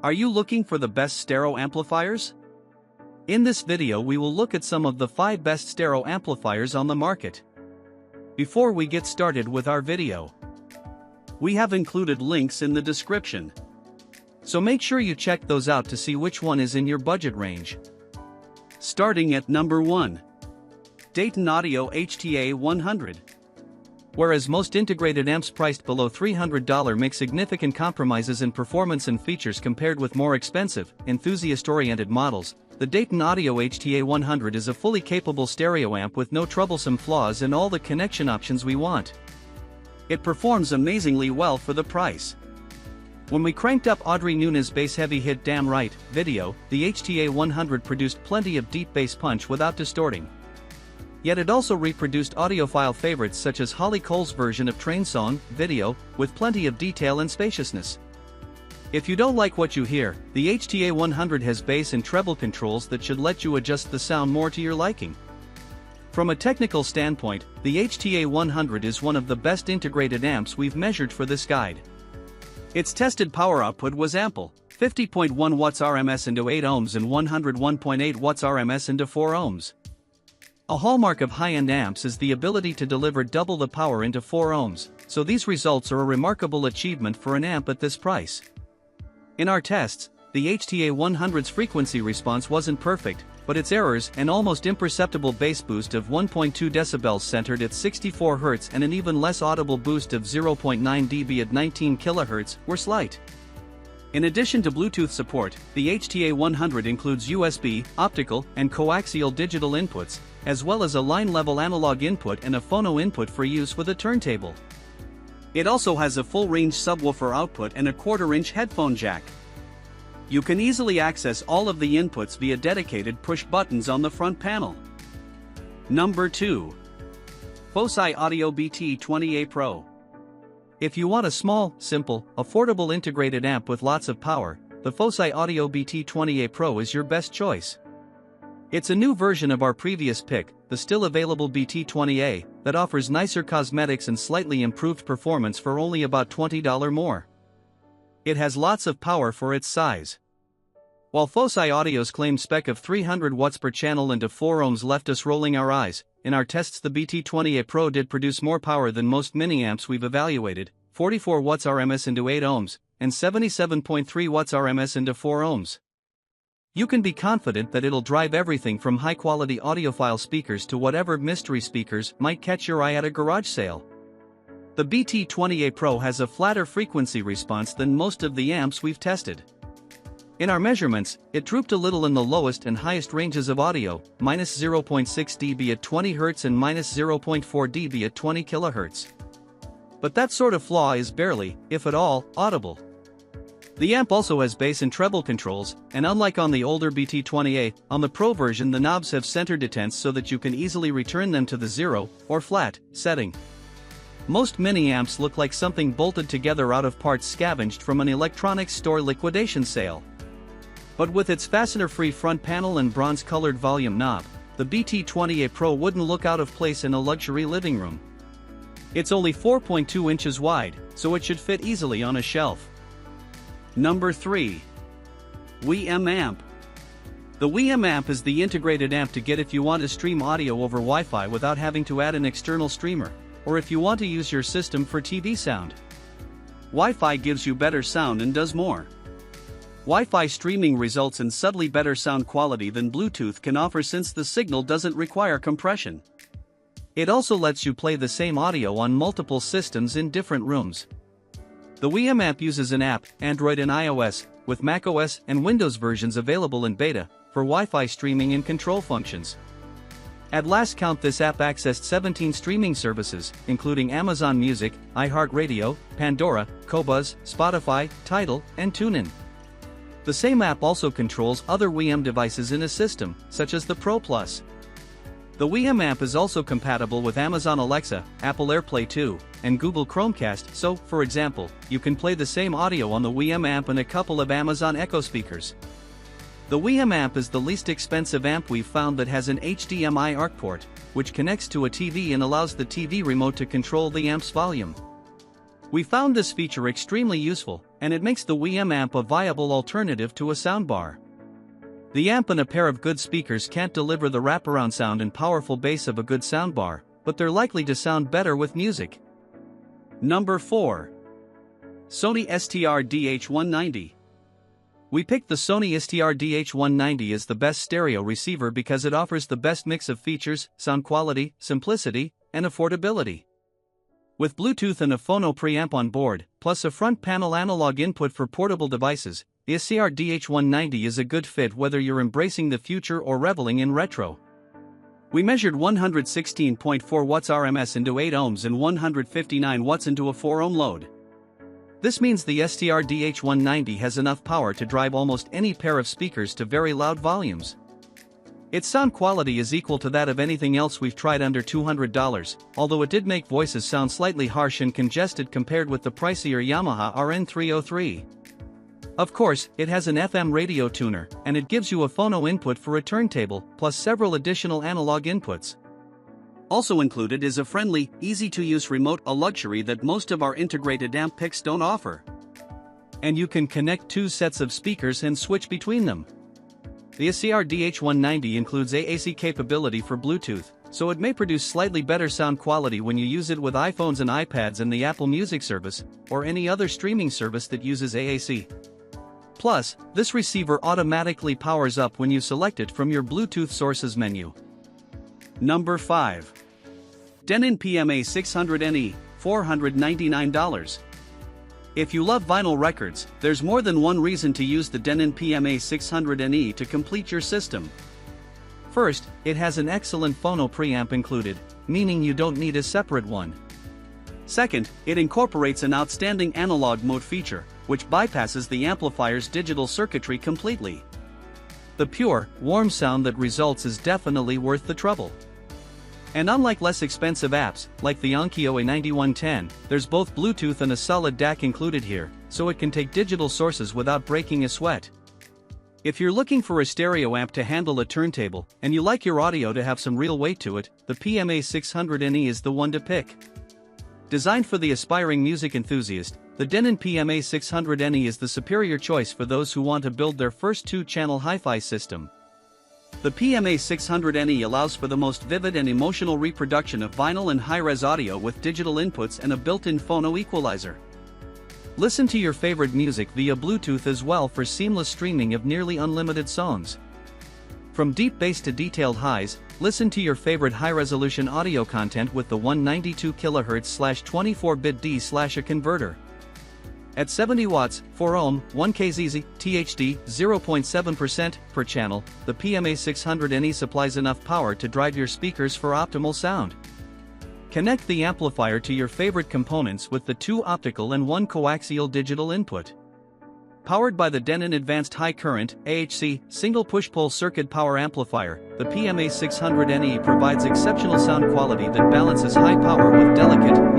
Are you looking for the best stereo amplifiers? In this video we will look at some of the 5 best stereo amplifiers on the market. Before we get started with our video, we have included links in the description, so make sure you check those out to see which one is in your budget range. Starting at number 1. Dayton Audio HTA-100. Whereas most integrated amps priced below $300 make significant compromises in performance and features compared with more expensive, enthusiast-oriented models, the Dayton Audio HTA-100 is a fully capable stereo amp with no troublesome flaws and all the connection options we want. It performs amazingly well for the price. When we cranked up Audrey Nunes' bass-heavy hit Damn Right video, the HTA-100 produced plenty of deep bass punch without distorting. Yet it also reproduced audiophile favorites such as Holly Cole's version of Train Song video, with plenty of detail and spaciousness. If you don't like what you hear, the HTA-100 has bass and treble controls that should let you adjust the sound more to your liking. From a technical standpoint, the HTA-100 is one of the best integrated amps we've measured for this guide. Its tested power output was ample, 50.1 watts RMS into 8 ohms and 101.8 watts RMS into 4 ohms. A hallmark of high-end amps is the ability to deliver double the power into 4 ohms, so these results are a remarkable achievement for an amp at this price. In our tests, the HTA-100's frequency response wasn't perfect, but its errors and almost imperceptible bass boost of 1.2 decibels centered at 64 Hz and an even less audible boost of 0.9 dB at 19 kHz were slight. In addition to Bluetooth support, the HTA-100 includes USB, optical, and coaxial digital inputs, as well as a line-level analog input and a phono input for use with a turntable. It also has a full-range subwoofer output and a 1/4-inch headphone jack. You can easily access all of the inputs via dedicated push buttons on the front panel. Number 2. Fosi Audio BT20A Pro. If you want a small, simple, affordable integrated amp with lots of power, the Fosi Audio BT20A Pro is your best choice. It's a new version of our previous pick, the still available BT20A, that offers nicer cosmetics and slightly improved performance for only about $20 more. It has lots of power for its size. While Fosi Audio's claimed spec of 300 watts per channel into 4 ohms left us rolling our eyes, in our tests the BT20A Pro did produce more power than most mini-amps we've evaluated, 44 watts RMS into 8 ohms, and 77.3 watts RMS into 4 ohms. You can be confident that it'll drive everything from high-quality audiophile speakers to whatever mystery speakers might catch your eye at a garage sale. The BT20A Pro has a flatter frequency response than most of the amps we've tested. In our measurements, it drooped a little in the lowest and highest ranges of audio, -0.6 dB at 20 Hz and -0.4 dB at 20 kHz. But that sort of flaw is barely, if at all, audible. The amp also has bass and treble controls, and unlike on the older BT20A, on the Pro version the knobs have center detents so that you can easily return them to the 0, or flat, setting. Most mini-amps look like something bolted together out of parts scavenged from an electronics store liquidation sale. But with its fastener-free front panel and bronze-colored volume knob, the BT20A Pro wouldn't look out of place in a luxury living room. It's only 4.2 inches wide, so it should fit easily on a shelf. Number 3. WiiM Amp. The WiiM Amp is the integrated amp to get if you want to stream audio over Wi-Fi without having to add an external streamer, or if you want to use your system for TV sound. Wi-Fi gives you better sound and does more. Wi-Fi streaming results in subtly better sound quality than Bluetooth can offer since the signal doesn't require compression. It also lets you play the same audio on multiple systems in different rooms. The WiiM Amp uses an app, Android and iOS, with macOS and Windows versions available in beta, for Wi-Fi streaming and control functions. At last count this app accessed 17 streaming services, including Amazon Music, iHeartRadio, Pandora, Qobuz, Spotify, Tidal, and TuneIn. The same app also controls other WiiM devices in a system, such as the Pro Plus. The WiiM Amp is also compatible with Amazon Alexa, Apple AirPlay 2, and Google Chromecast, so, for example, you can play the same audio on the WiiM Amp and a couple of Amazon Echo speakers. The WiiM Amp is the least expensive amp we've found that has an HDMI ARC port, which connects to a TV and allows the TV remote to control the amp's volume. We found this feature extremely useful, and it makes the WiiM Amp a viable alternative to a soundbar. The amp and a pair of good speakers can't deliver the wraparound sound and powerful bass of a good soundbar, but they're likely to sound better with music. Number 4. Sony STR-DH190. We picked the Sony STR-DH190 as the best stereo receiver because it offers the best mix of features, sound quality, simplicity, and affordability. With Bluetooth and a phono preamp on board, plus a front panel analog input for portable devices, the STR-DH190 is a good fit whether you're embracing the future or reveling in retro. We measured 116.4 watts RMS into 8 ohms and 159 watts into a 4 ohm load. This means the STR-DH190 has enough power to drive almost any pair of speakers to very loud volumes. Its sound quality is equal to that of anything else we've tried under $200, although it did make voices sound slightly harsh and congested compared with the pricier Yamaha RN303. Of course, it has an FM radio tuner, and it gives you a phono input for a turntable, plus several additional analog inputs. Also included is a friendly, easy-to-use remote, a luxury that most of our integrated amp picks don't offer. And you can connect 2 sets of speakers and switch between them. The STR-DH190 includes AAC capability for Bluetooth, so it may produce slightly better sound quality when you use it with iPhones and iPads and the Apple Music service, or any other streaming service that uses AAC. Plus, this receiver automatically powers up when you select it from your Bluetooth sources menu. Number 5. Denon PMA-600NE, $499. If you love vinyl records, there's more than one reason to use the Denon PMA-600NE to complete your system. First, it has an excellent phono preamp included, meaning you don't need a separate one. Second, it incorporates an outstanding analog mode feature, which bypasses the amplifier's digital circuitry completely. The pure, warm sound that results is definitely worth the trouble. And unlike less expensive apps, like the Onkyo A9110, there's both Bluetooth and a solid DAC included here, so it can take digital sources without breaking a sweat. If you're looking for a stereo amp to handle a turntable, and you like your audio to have some real weight to it, the PMA-600NE is the one to pick. Designed for the aspiring music enthusiast, the Denon PMA-600NE is the superior choice for those who want to build their first 2-channel hi-fi system. The PMA-600NE allows for the most vivid and emotional reproduction of vinyl and high-res audio with digital inputs and a built-in phono equalizer. Listen to your favorite music via Bluetooth as well for seamless streaming of nearly unlimited songs. From deep bass to detailed highs, listen to your favorite high-resolution audio content with the 192 kHz/24-bit D/a converter. At 70 watts, 4 ohm, 1 kZz, THD, 0.7% per channel, the PMA-600NE supplies enough power to drive your speakers for optimal sound. Connect the amplifier to your favorite components with the 2 optical and 1 coaxial digital input. Powered by the Denon Advanced High Current (AHC) Single Push-Pull Circuit Power Amplifier, the PMA-600NE provides exceptional sound quality that balances high power with delicate,